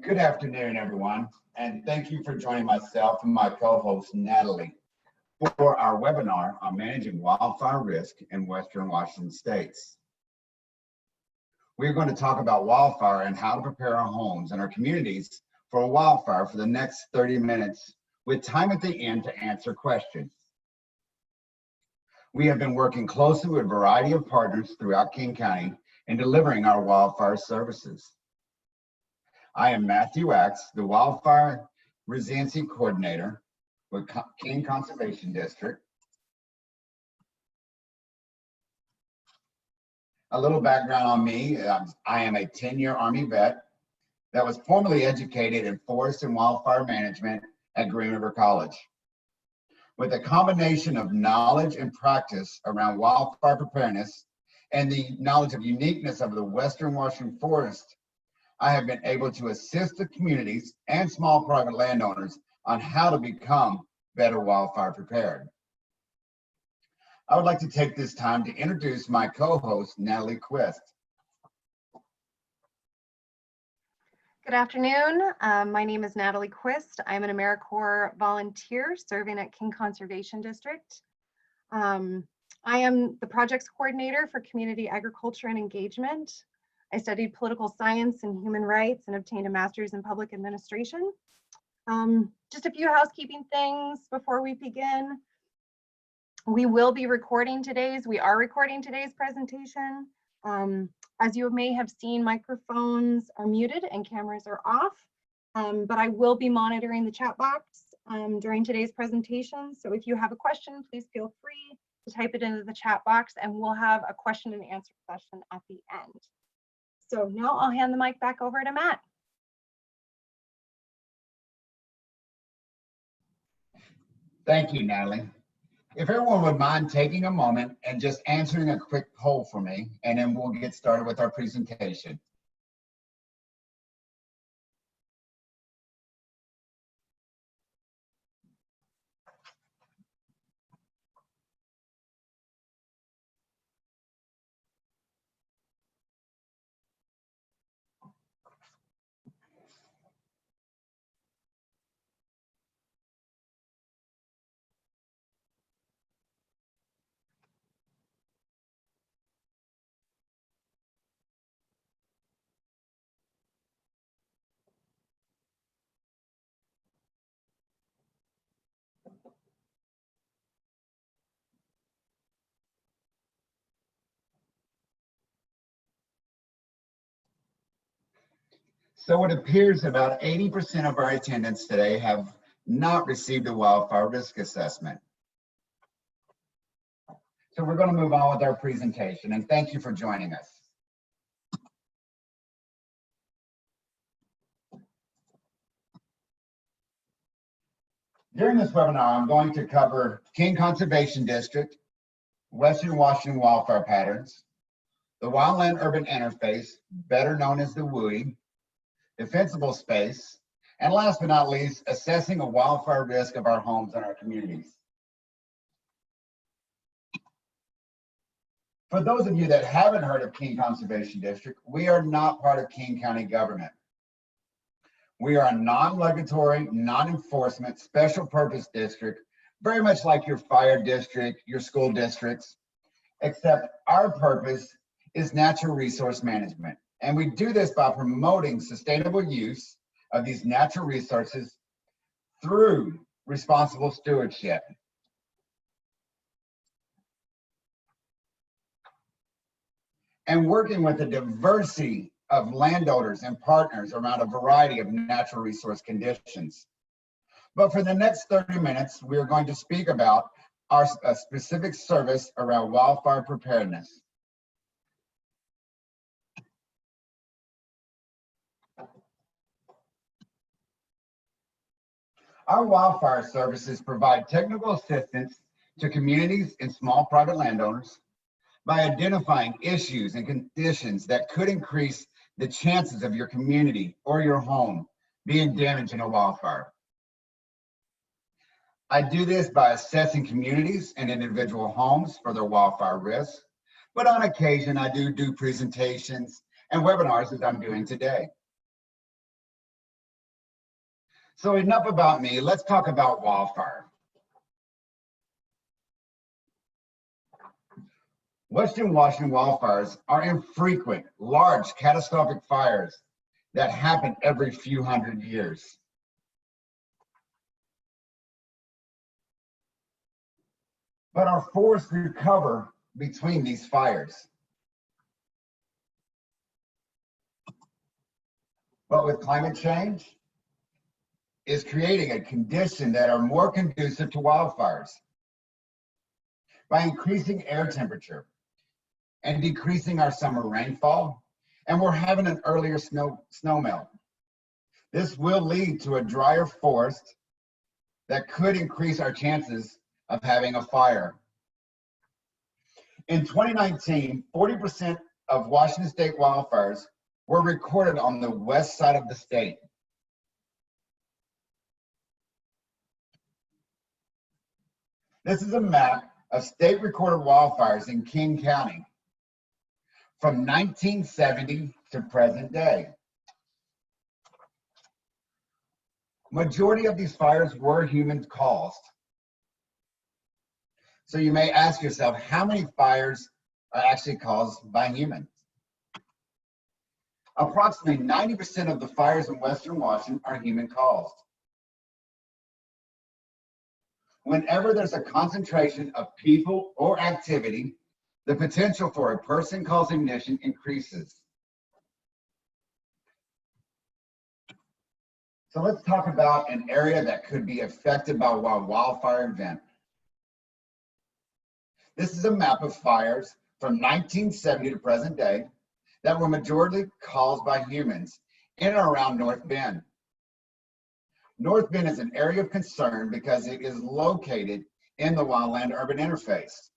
Good afternoon, everyone, and thank you for joining myself and my co-host, Natalie, for our webinar on managing wildfire risk in Western Washington states. We're going to talk about wildfire and how to prepare our homes and our communities for a wildfire for the next 30 minutes, with time at the end to answer questions. We have been working closely with a variety of partners throughout King County in delivering our wildfire services. I am Matthew Axe, the Wildfire Resiliency Coordinator with King Conservation District. A little background on me, I am a 10-year Army vet that was formerly educated in forest and wildfire management at Green River College. With a combination of knowledge and practice around wildfire preparedness and the knowledge of uniqueness of the Western Washington forest, I have been able to assist the communities and small private landowners on how to become better wildfire prepared. I would like to take this time to introduce my co-host, Natalie Quist. Good afternoon. My name is Natalie Quist. I'm an AmeriCorps volunteer serving at King Conservation District. I am the projects coordinator for community agriculture and engagement. I studied political science and human rights and obtained a master's in public administration. Just a few housekeeping things before we begin. We are recording today's presentation. As you may have seen, microphones are muted and cameras are off, but I will be monitoring the chat box during today's presentation. So if you have a question, please feel free to type it into the chat box and we'll have a question and answer session at the end. So now I'll hand the mic back over to Matt. Thank you, Natalie. If everyone would mind taking a moment and just answering a quick poll for me, and then we'll get started with our presentation. So it appears about 80% of our attendants today have not received a wildfire risk assessment. So we're going to move on with our presentation, and thank you for joining us. During this webinar, I'm going to cover King Conservation District, Western Washington wildfire patterns, the Wildland Urban Interface, better known as the WUI, defensible space, and last but not least, assessing a wildfire risk of our homes and our communities. For those of you that haven't heard of King Conservation District, we are not part of King County government. We are a non-regulatory, non-enforcement, special purpose district, very much like your fire district, your school districts, except our purpose is natural resource management. And we do this by promoting sustainable use of these natural resources through responsible stewardship. And working with a diversity of landowners and partners around a variety of natural resource conditions. But for the next 30 minutes, we are going to speak about our specific service around wildfire preparedness. Our wildfire services provide technical assistance to communities and small private landowners by identifying issues and conditions that could increase the chances of your community or your home being damaged in a wildfire. I do this by assessing communities and individual homes for their wildfire risk, but on occasion I do presentations and webinars as I'm doing today. So enough about me, let's talk about wildfire. Western Washington wildfires are infrequent, large, catastrophic fires that happen every few hundred years. But our forests recover between these fires. But with climate change, is creating a condition that are more conducive to wildfires. By increasing air temperature and decreasing our summer rainfall, and we're having an earlier snow melt. This will lead to a drier forest that could increase our chances of having a fire. In 2019, 40% of Washington state wildfires were recorded on the west side of the state. This is a map of state recorded wildfires in King County from 1970 to present day. Majority of these fires were human caused. So you may ask yourself, how many fires are actually caused by humans? Approximately 90% of the fires in Western Washington are human caused. Whenever there's a concentration of people or activity, the potential for a person-caused ignition increases. So let's talk about an area that could be affected by a wildfire event. This is a map of fires from 1970 to present day that were majority caused by humans in and around North Bend. North Bend is an area of concern because it is located in the Wildland urban interface.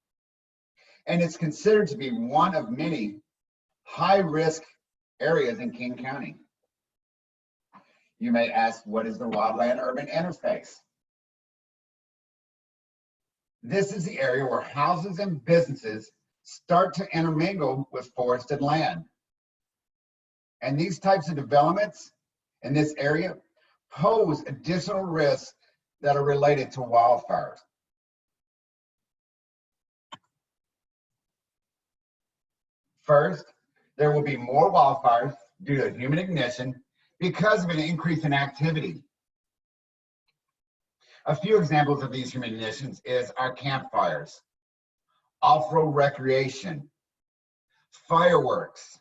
And it's considered to be one of many high-risk areas in King County. You may ask, what is the Wildland urban interface? This is the area where houses and businesses start to intermingle with forested land. And these types of developments in this area pose additional risks that are related to wildfires. First, there will be more wildfires due to human ignition because of an increase in activity. A few examples of these human ignitions is our campfires, off-road recreation, fireworks.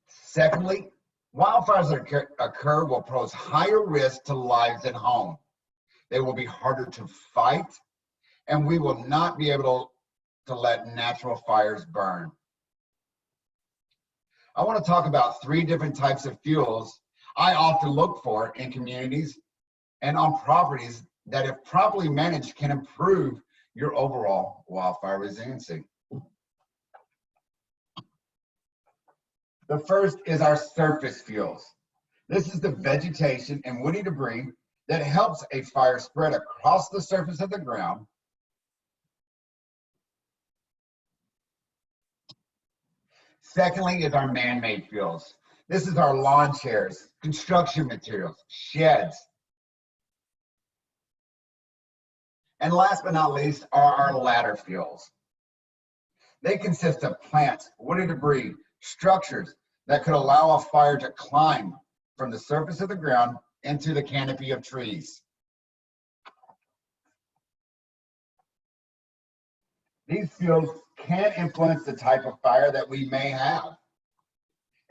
Secondly, wildfires that occur will pose higher risk to lives at home. They will be harder to fight, and we will not be able to let natural fires burn. I want to talk about 3 different types of fuels I often look for in communities and on properties that, if properly managed, can improve your overall wildfire resiliency. The first is our surface fuels. This is the vegetation and woody debris that helps a fire spread across the surface of the ground. Secondly is our man-made fuels. This is our lawn chairs, construction materials, sheds. And last but not least are our ladder fuels. They consist of plants, woody debris, structures that could allow a fire to climb from the surface of the ground into the canopy of trees. These fuels can influence the type of fire that we may have.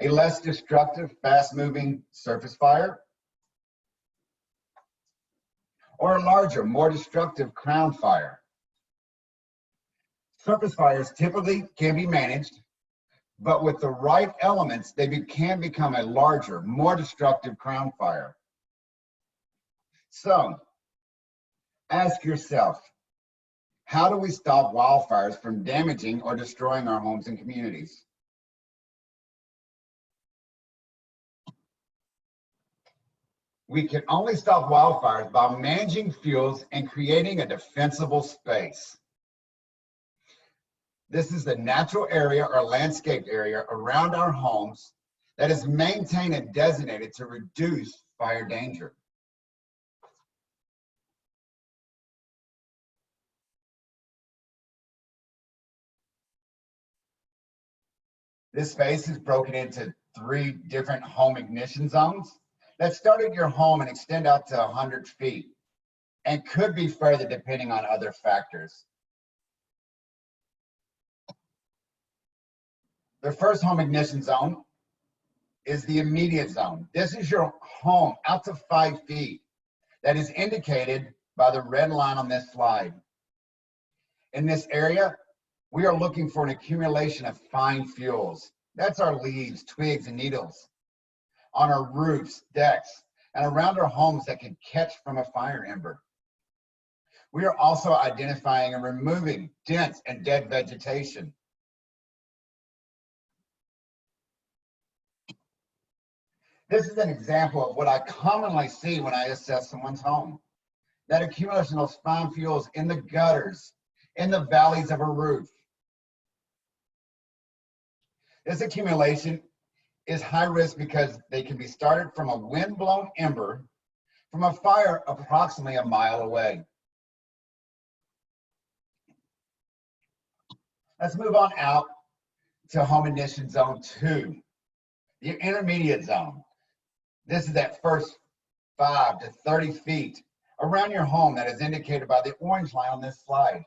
A less destructive, fast-moving surface fire, or a larger, more destructive crown fire. Surface fires typically can be managed, but with the right elements, they can become a larger, more destructive crown fire. So, ask yourself, how do we stop wildfires from damaging or destroying our homes and communities? We can only stop wildfires by managing fuels and creating a defensible space. This is the natural area or landscaped area around our homes that is maintained and designated to reduce fire danger. This space is broken into 3 different home ignition zones that start at your home and extend out to 100 feet and could be further depending on other factors. The first home ignition zone is the immediate zone. This is your home out to 5 feet that is indicated by the red line on this slide. In this area, we are looking for an accumulation of fine fuels. That's our leaves, twigs, and needles on our roofs, decks, and around our homes that can catch from a fire ember. We are also identifying and removing dense and dead vegetation. This is an example of what I commonly see when I assess someone's home. That accumulation of fine fuels in the gutters, in the valleys of a roof. This accumulation is high risk because they can be started from a wind-blown ember from a fire approximately a mile away. Let's move on out to home ignition zone 2, the intermediate zone. This is that first 5 to 30 feet around your home that is indicated by the orange line on this slide.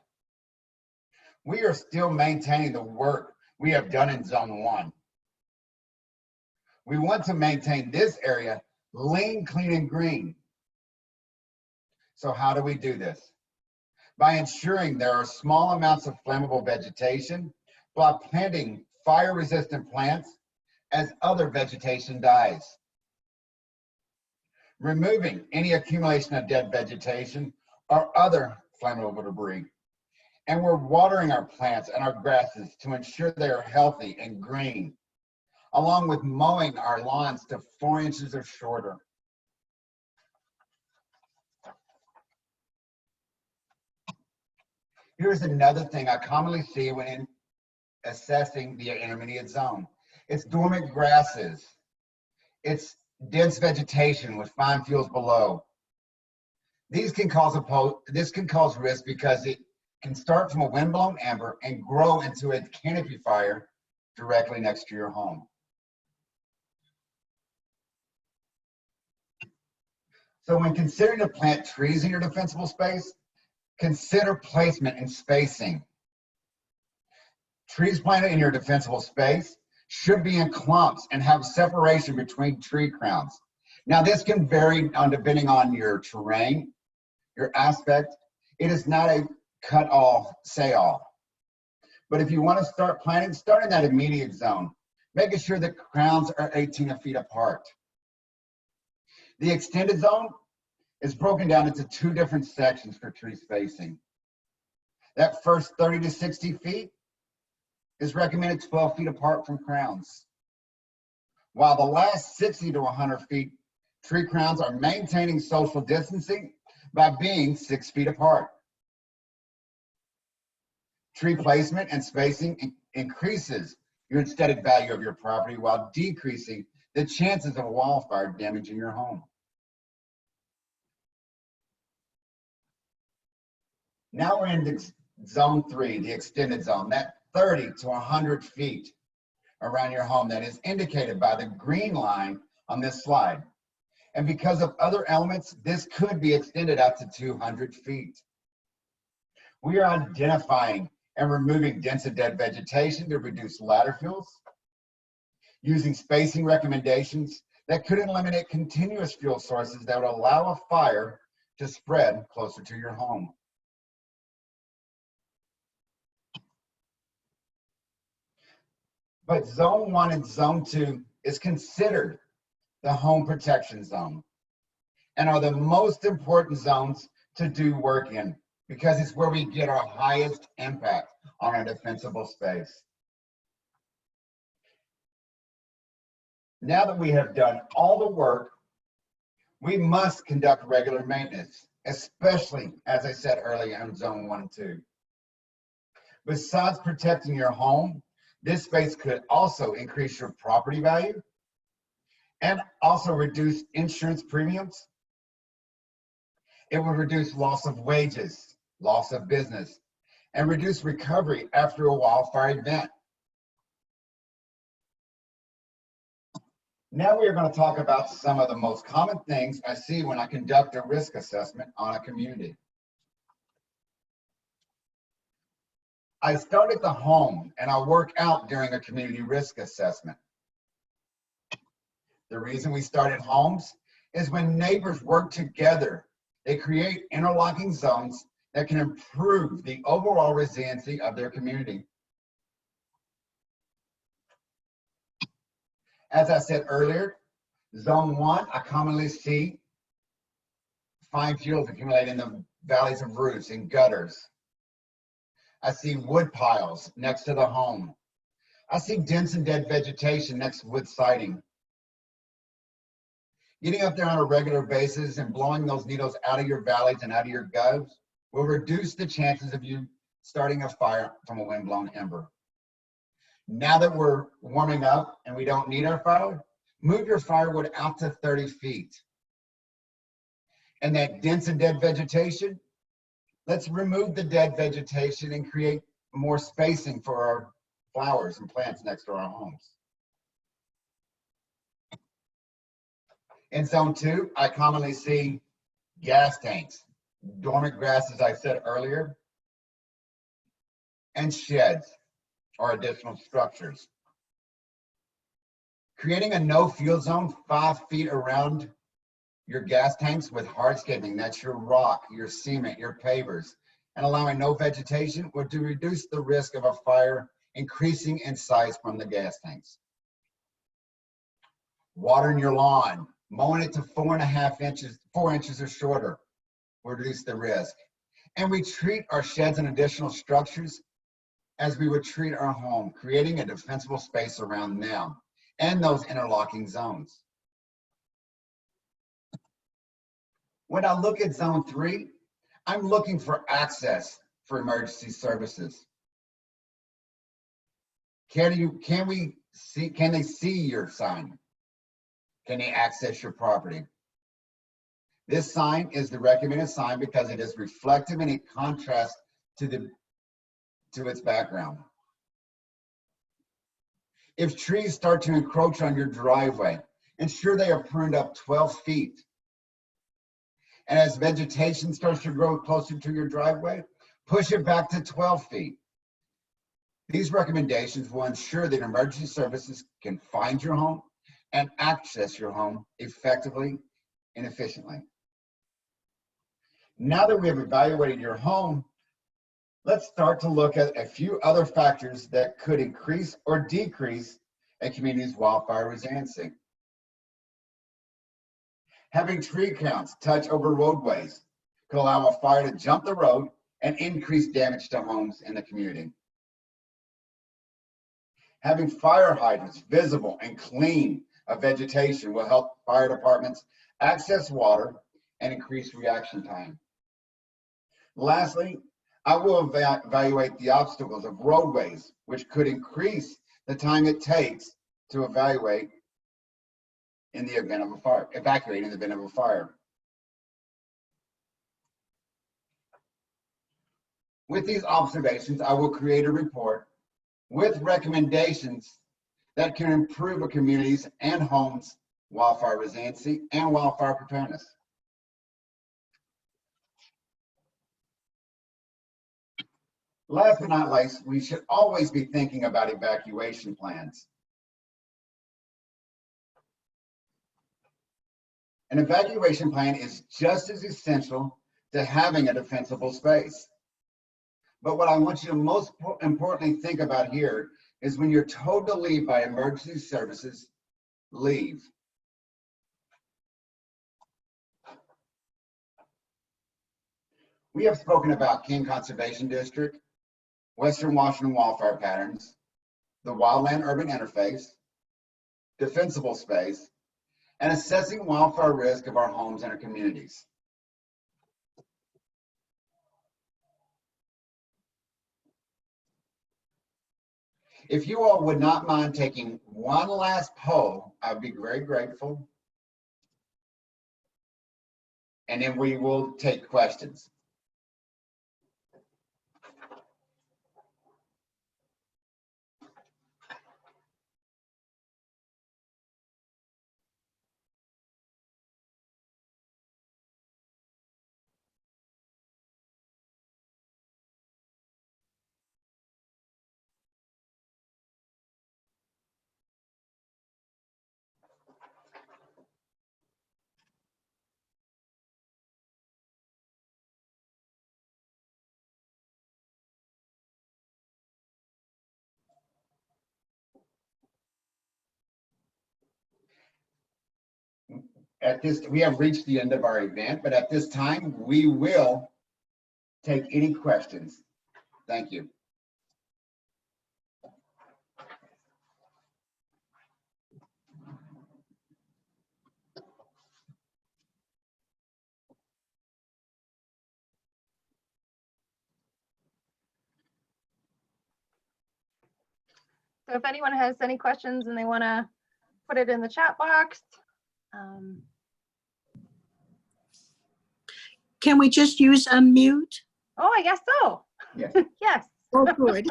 We are still maintaining the work we have done in zone 1. We want to maintain this area lean, clean, and green. So how do we do this? By ensuring there are small amounts of flammable vegetation while planting fire-resistant plants as other vegetation dies. Removing any accumulation of dead vegetation or other flammable debris. And we're watering our plants and our grasses to ensure they are healthy and green, along with mowing our lawns to 4 inches or shorter. Here's another thing I commonly see when assessing the intermediate zone. It's dormant grasses. It's dense vegetation with fine fuels below. This can cause risk because it can start from a windblown ember and grow into a canopy fire directly next to your home. So when considering to plant trees in your defensible space, consider placement and spacing. Trees planted in your defensible space should be in clumps and have separation between tree crowns. Now this can vary depending on your terrain, your aspect. It is not a cut all, say all. But if you want to start planting, start in that immediate zone, making sure the crowns are 18 feet apart. The extended zone is broken down into 2 different sections for tree spacing. That first 30 to 60 feet is recommended 12 feet apart from crowns, while the last 60 to 100 feet, tree crowns are maintaining social distancing by being 6 feet apart. Tree placement and spacing increases your aesthetic value of your property while decreasing the chances of wildfire damaging your home. Now we're in zone 3, the extended zone, that 30 to 100 feet around your home that is indicated by the green line on this slide. And because of other elements, this could be extended out to 200 feet. We are identifying and removing dense and dead vegetation to reduce ladder fuels, using spacing recommendations that could eliminate continuous fuel sources that would allow a fire to spread closer to your home. But zone 1 and zone 2 is considered the home protection zone and are the most important zones to do work in because it's where we get our highest impact on our defensible space. Now that we have done all the work, we must conduct regular maintenance, especially, as I said earlier, in zone 1 and 2. Besides protecting your home, this space could also increase your property value and also reduce insurance premiums. It would reduce loss of wages, loss of business, and reduce recovery after a wildfire event. Now we are going to talk about some of the most common things I see when I conduct a risk assessment on a community. I start at the home and I work out during a community risk assessment. The reason we start at homes is when neighbors work together, they create interlocking zones that can improve the overall resiliency of their community. As I said earlier, zone 1, I commonly see fine fuels accumulate in the valleys of roofs and gutters. I see wood piles next to the home. I see dense and dead vegetation next to wood siding. Getting up there on a regular basis and blowing those needles out of your valleys and out of your gutters will reduce the chances of you starting a fire from a windblown ember. Now that we're warming up and we don't need our fire, move your firewood out to 30 feet. And that dense and dead vegetation, let's remove the dead vegetation and create more spacing for our flowers and plants next to our homes. In zone 2, I commonly see gas tanks, dormant grass, as I said earlier, and sheds or additional structures. Creating a no fuel zone 5 feet around your gas tanks with hardscaping, that's your rock, your cement, your pavers, and allowing no vegetation would to reduce the risk of a fire increasing in size from the gas tanks. Watering your lawn, mowing it to 4.5 inches, 4 inches or shorter will reduce the risk. And we treat our sheds and additional structures as we would treat our home, creating a defensible space around them and those interlocking zones. When I look at zone 3, I'm looking for access for emergency services. Can they see your sign? Can they access your property? This sign is the recommended sign because it is reflective and it contrasts to its background. If trees start to encroach on your driveway, ensure they are pruned up 12 feet. And as vegetation starts to grow closer to your driveway, push it back to 12 feet. These recommendations will ensure that emergency services can find your home and access your home effectively and efficiently. Now that we have evaluated your home, let's start to look at a few other factors that could increase or decrease a community's wildfire resiliency. Having tree counts touch over roadways could allow a fire to jump the road and increase damage to homes in the community. Having fire hydrants visible and clean of vegetation will help fire departments access water and increase reaction time. Lastly, I will evaluate the obstacles of roadways, which could increase the time it takes to evacuate in the event of a fire, evacuate in the event of a fire. With these observations, I will create a report with recommendations that can improve a community's and homes' wildfire resiliency and wildfire preparedness. Last but not least, we should always be thinking about evacuation plans. An evacuation plan is just as essential to having a defensible space. But what I want you to most importantly think about here is when you're told to leave by emergency services, leave. We have spoken about King Conservation District, Western Washington wildfire patterns, the wildland urban interface, defensible space, and assessing wildfire risk of our homes and our communities. If you all would not mind taking one last poll, I'd be very grateful. And then we will take questions. We have reached the end of our event, but at this time, we will take any questions. Thank you. So if anyone has any questions and they want to put it in the chat box. Can we just use unmute? Oh, I guess so. Yes. Yes. Oh, good.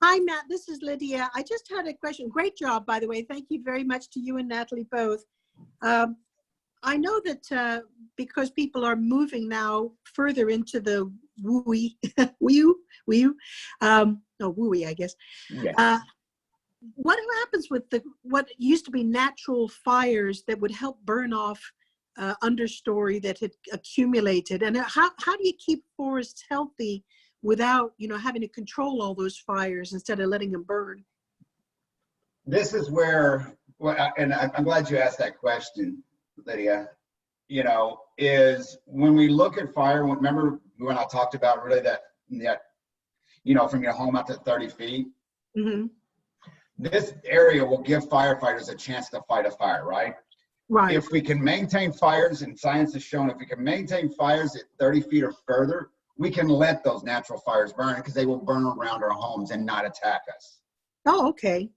Hi, Matt. This is Lydia. I just had a question. Great job, by the way. Thank you very much to you and Natalie both. I know that because people are moving now further into the wooey, wooey, I guess. Yes. What happens with what used to be natural fires that would help burn off understory that had accumulated, and how do you keep forests healthy without having to control all those fires instead of letting them burn? This is where, and I'm glad you asked that question, Lydia. Is when we look at fire. Remember when I talked about really that from your home out to 30 feet. Mm-hmm. This area will give firefighters a chance to fight a fire, right? Right. If we can maintain fires, and science has shown, if we can maintain fires at 30 feet or further, we can let those natural fires burn because they will burn around our homes and not attack us. Oh, okay.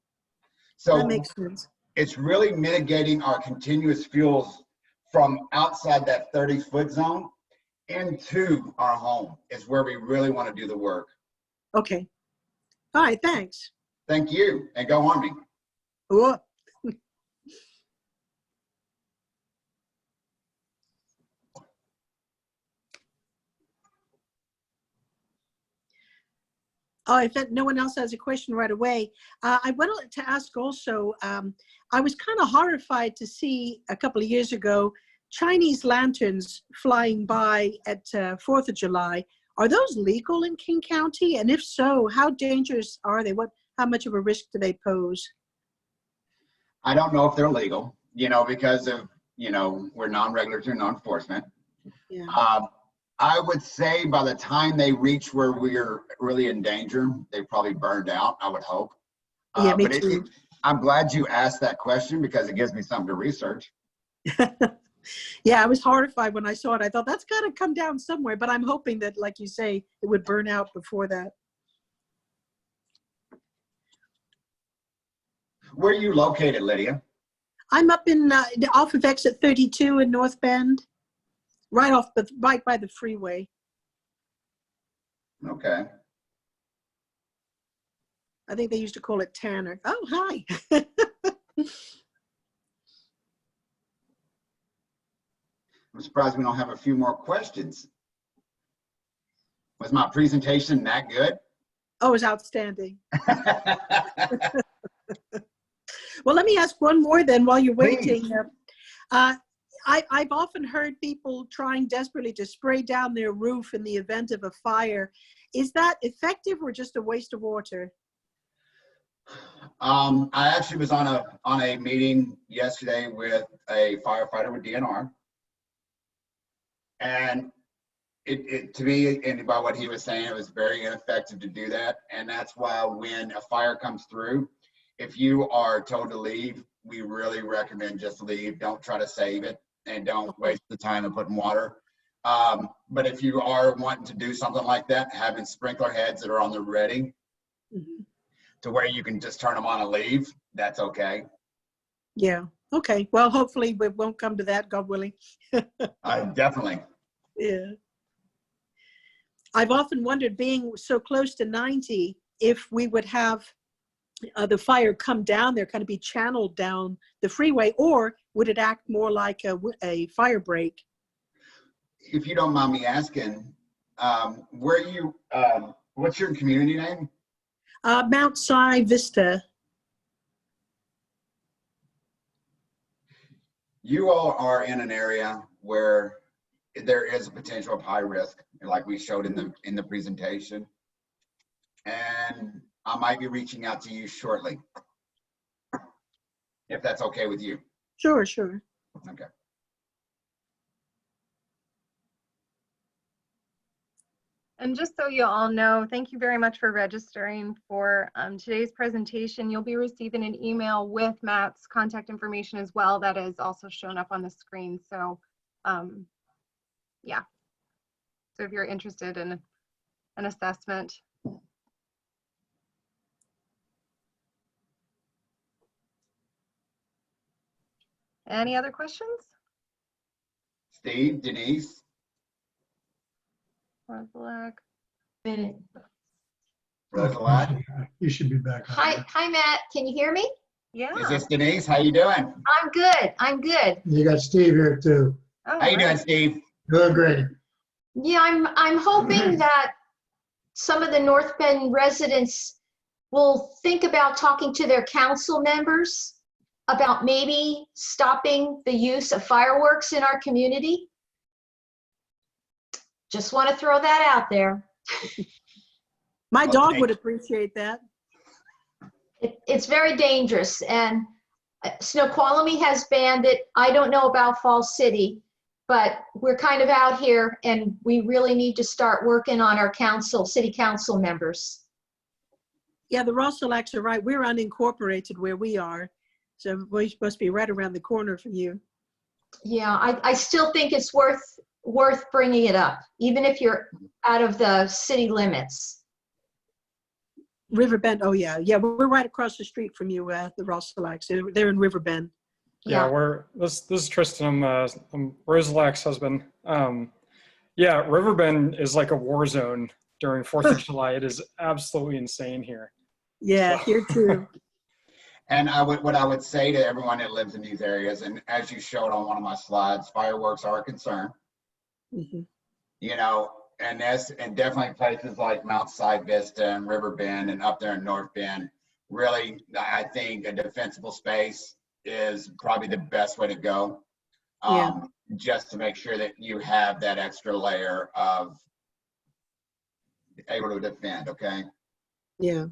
So that makes sense. It's really mitigating our continuous fuels from outside that 30-foot zone into our home is where we really want to do the work. Okay. All right. Thanks. Thank you, and go Army. Whoa. Oh, if no one else has a question right away, I wanted to ask also, I was kind of horrified to see a couple of years ago, Chinese lanterns flying by at 4th of July. Are those legal in King County? And if so, how dangerous are they? How much of a risk do they pose? I don't know if they're legal, because of, we're non-regulatory, non-enforcement. Yeah. I would say by the time they reach where we're really in danger, they probably burned out, I would hope. Yeah, me too. I'm glad you asked that question because it gives me something to research. Yeah, I was horrified when I saw it. I thought that's got to come down somewhere, but I'm hoping that, like you say, it would burn out before that. Where are you located, Lydia? I'm up in off of exit 32 in North Bend, right by the freeway. Okay. I think they used to call it Tanner. Oh, hi. I'm surprised we don't have a few more questions. Was my presentation that good? Oh, it was outstanding. Well, let me ask one more then while you're waiting. I've often heard people trying desperately to spray down their roof in the event of a fire. Is that effective or just a waste of water? I actually was on a meeting yesterday with a firefighter with DNR. And it to me, and by what he was saying, it was very ineffective to do that. And that's why when a fire comes through, if you are told to leave, we really recommend just leave. Don't try to save it, and don't waste the time of putting water. But if you are wanting to do something like that, having sprinkler heads that are on the ready Mhm. to where you can just turn them on and leave, that's okay. Yeah. Okay. Well, hopefully we won't come to that, God willing. Definitely. Yeah. I've often wondered, being so close to 90, if we would have the fire come down there, kind of be channeled down the freeway, or would it act more like a fire break? If you don't mind me asking, where you, what's your community name? Mount Si Vista. You all are in an area where there is a potential of high risk, like we showed in the presentation. And I might be reaching out to you shortly, if that's okay with you. Sure, sure. Okay. And just so you all know, thank you very much for registering for today's presentation. You'll be receiving an email with Matt's contact information as well. That is also shown up on the screen. So yeah, so if you're interested in an assessment. Any other questions? Steve, Denise? Minute. Rosalette? You should be back. Hi, Matt. Can you hear me? Yeah. Is this Denise? How you doing? I'm good. I'm good. You got Steve here too. Oh, How you doing, right. Steve? Doing great. Yeah, I'm hoping that some of the North Bend residents will think about talking to their council members about maybe stopping the use of fireworks in our community. Just want to throw that out there. My Well, dog thank would you. appreciate that. It's very dangerous, and Snoqualmie has banned it. I don't know about Falls City, but we're kind of out here, and we really need to start working on our city council members. Yeah, the Rosselacks are right. We're unincorporated where we are. So we're supposed to be right around the corner from you. Yeah, I still think it's worth bringing it up, even if you're out of the city limits. Riverbend, oh yeah. Yeah, we're right across the street from you, the Rosselacks. They're in Riverbend. Yeah, this is Tristan. I'm Rosalack's husband. Yeah, Riverbend is like a war zone during 4th of July. It is absolutely insane here. Yeah, So- here too. And what I would say to everyone that lives in these areas, and as you showed on one of my slides, fireworks are a concern. Mhm. You know, and definitely places like Mount Si Vista and Riverbend and up there in North Bend, really, I think a defensible space is probably the best way to go. Yeah. Just to make sure that you have that extra layer of able to defend, okay? Yeah.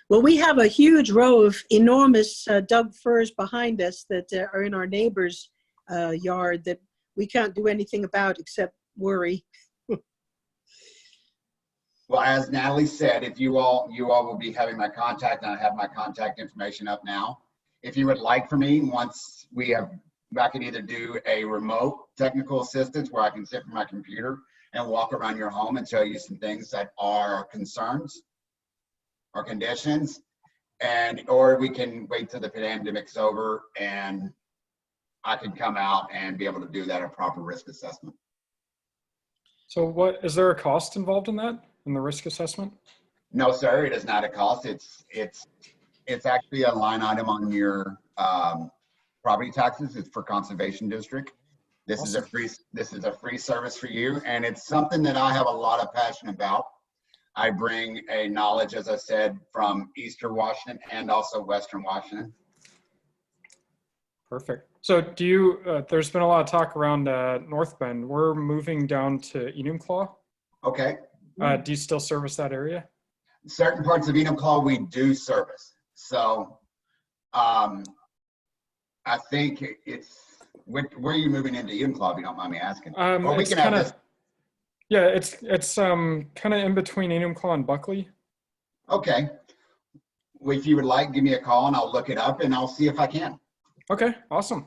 Well, we have a huge row of enormous Doug firs behind us that are in our neighbor's yard that we can't do anything about except worry. Well, as Natalie said, if you all will be having my contact, and I have my contact information up now. If you would like for me, once I can either do a remote technical assistance where I can sit from my computer and walk around your home and show you some things that are concerns or conditions, or we can wait till the pandemic's over and I can come out and be able to do that a proper risk assessment. So is there a cost involved in that, in the risk assessment? No, sir, it is not a cost. It's actually a line item on your property taxes. It's for conservation district. This is a free service for you, and it's something that I have a lot of passion about. I bring a knowledge, as I said, from Eastern Washington and also Western Washington. Perfect. So there's been a lot of talk around North Bend. We're moving down to Enumclaw. Okay. Do you still service that area? Certain parts of Enumclaw we do service. So I think where are you moving into Enumclaw, if you don't mind me asking? Or we It's can have kind this. of, yeah, it's kind of in between Enumclaw and Buckley. Okay. Well, if you would like, give me a call and I'll look it up and I'll see if I can. Okay, awesome.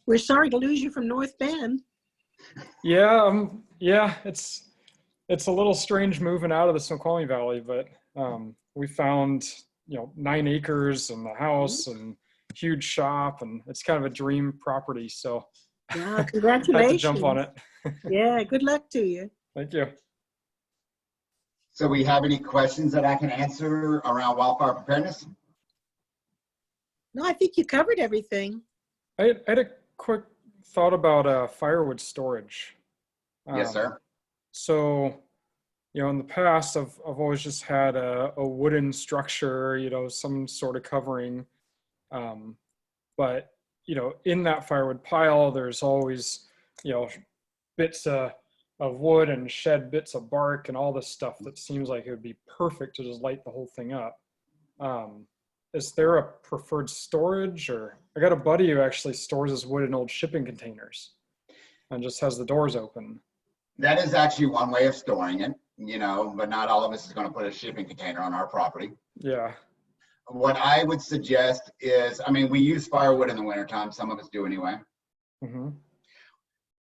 We're sorry to lose you from North Bend. Yeah, Yeah, it's a little strange moving out of the Snoqualmie Valley, but we found 9 acres and the house and huge shop, and it's kind of a dream property. So Yeah, had to congratulations. jump on it. Yeah, good luck to you. Thank you. So we have any questions that I can answer around wildfire preparedness? No, I think you covered everything. I had a quick thought about firewood storage. Yes, sir. So, in the past, I've always just had a wooden structure, some sort of covering. But, in that firewood pile, there's always, bits of wood and shed bits of bark and all this stuff that seems like it would be perfect to just light the whole thing up. Is there a preferred storage? Or I got a buddy who actually stores his wood in old shipping containers and just has the doors open. That is actually one way of storing it, but not all of us is going to put a shipping container on our property. Yeah. What I would suggest is, we use firewood in the wintertime. Some of us do anyway. Mm-hmm.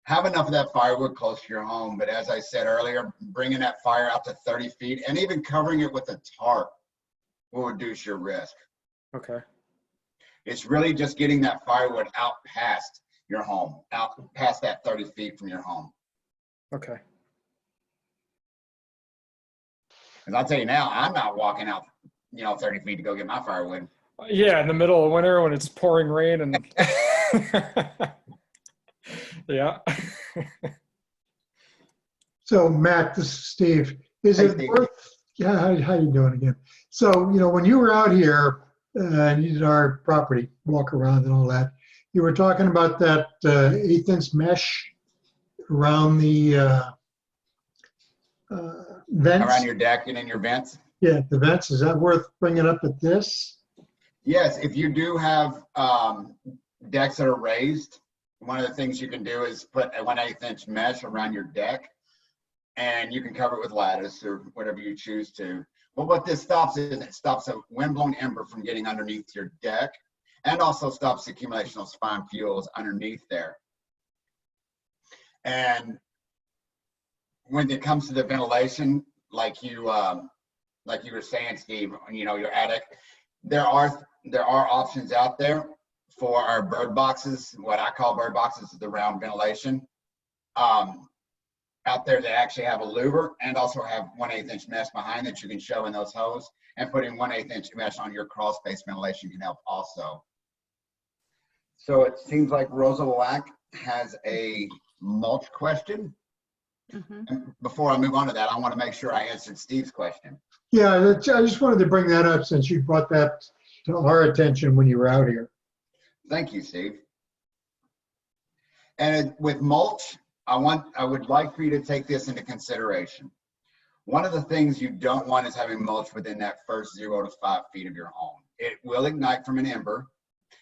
Have enough of that firewood close to your home. But as I said earlier, bringing that fire out to 30 feet and even covering it with a tarp will reduce your risk. Okay. It's really just getting that firewood out past your home, out past that 30 feet from your home. Okay. Because I'll tell you now, I'm not walking out, 30 feet to go get my firewood. Yeah, in the middle of winter when it's pouring rain and yeah. So Matt, this is Steve. Is Hey, it Steve. worth, yeah, how you doing again? So, when you were out here and you did our property, walk around and all that, you were talking about that 1/8" mesh around the vents. Around your deck and in your vents. Yeah, the vents. Is that worth bringing up at this? Yes, if you do have decks that are raised, one of the things you can do is put a 1/8" mesh around your deck, and you can cover it with lattice or whatever you choose to. But what this stops is it stops a windblown ember from getting underneath your deck, and also stops the accumulation of fine fuels underneath there. And when it comes to the ventilation, like you were saying, Steve, your attic, there are options out there for our bird boxes. What I call bird boxes is the round ventilation. Out there, they actually have a louver and also have 1/8" mesh behind that you can show in those hose, and putting 1/8" mesh on your crawl space ventilation can help also. So it seems like Rosa Lack has a mulch question. Mhm. And before I move on to that, I want to make sure I answered Steve's question. Yeah, I just wanted to bring that up since you brought that to our attention when you were out here. Thank you, Steve. And with mulch, I would like for you to take this into consideration. One of the things you don't want is having mulch within that first 0 to 5 feet of your home. It will ignite from an ember.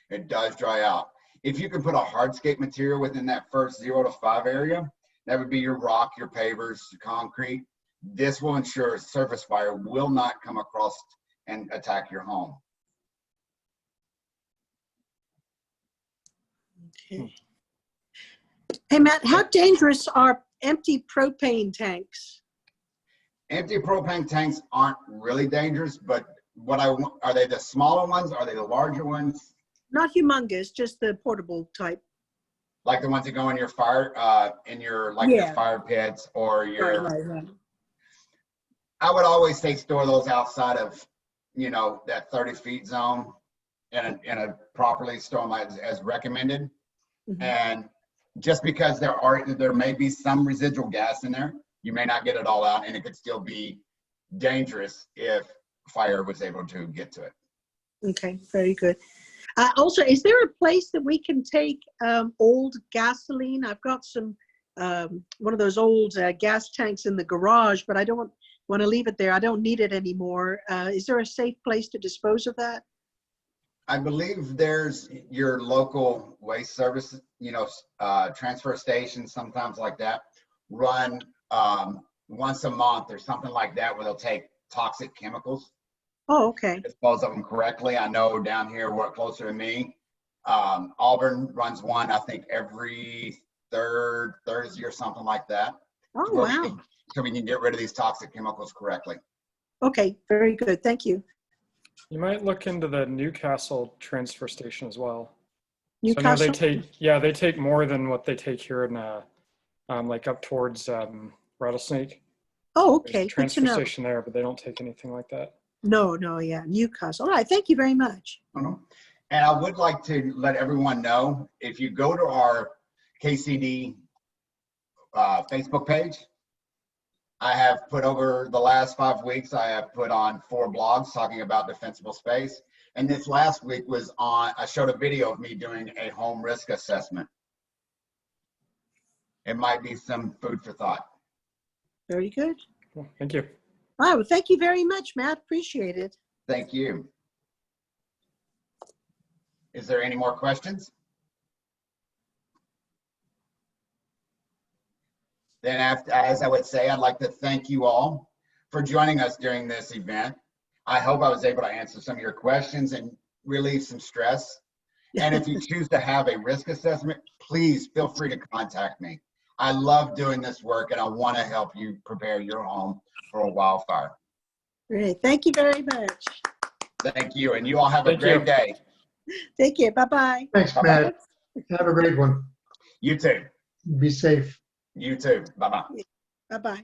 It does dry out. If you can put a hardscape material within that first 0 to 5 area, that would be your rock, your pavers, your concrete. This will ensure surface fire will not come across and attack your home. Okay. Hey, Matt, how dangerous are empty propane tanks? Empty propane tanks aren't really dangerous, but are they the smaller ones? Are they the larger ones? Not humongous, just the portable type. Like the ones that go in your fire, your Yeah. fire pits or your. Right. I would always say store those outside of, that 30 feet zone, in a properly store them as recommended. Mhm. And just because there may be some residual gas in there, you may not get it all out, and it could still be dangerous if fire was able to get to it. Okay, very good. Also, is there a place that we can take old gasoline? I've got some, one of those old gas tanks in the garage, but I don't want to leave it there. I don't need it anymore. Is there a safe place to dispose of that? I believe there's your local waste service, transfer stations, sometimes like that, run once a month or something like that, where they'll take toxic chemicals. Oh, okay. Dispose of them correctly. I know down here, we're closer to me. Auburn runs one, I think, every third Thursday or something like that. Oh, so we wow. can- so we can get rid of these toxic chemicals correctly. Okay, very good. Thank you. You might look into the Newcastle transfer station as well. So now Newcastle? they take more than what they take here in like up towards Rattlesnake. Oh, There's a okay. Good to transfer know. station there, but they don't take anything like that. No, yeah, Newcastle. All right, thank you very much. And I would like to let everyone know, if you go to our KCD Facebook page, I have put over the last 5 weeks, I have put on 4 blogs talking about defensible space. And this last week was on, I showed a video of me doing a home risk assessment. It might be some food for thought. Very good. Well, thank you. All right, well, thank you very much, Matt. Appreciate it. Thank you. Is there any more questions? Then after, as I would say, I'd like to thank you all for joining us during this event. I hope I was able to answer some of your questions and relieve some stress. And if you choose to have a risk assessment, please feel free to contact me. I love doing this work and I want to help you prepare your home for a wildfire. Great. Thank you very much. Thank you. And you all have a Thank you. great day. Take care. Bye-bye. Thanks, Bye-bye. Matt. Have a great one. You too. Be safe. You too. Bye-bye. Bye-bye.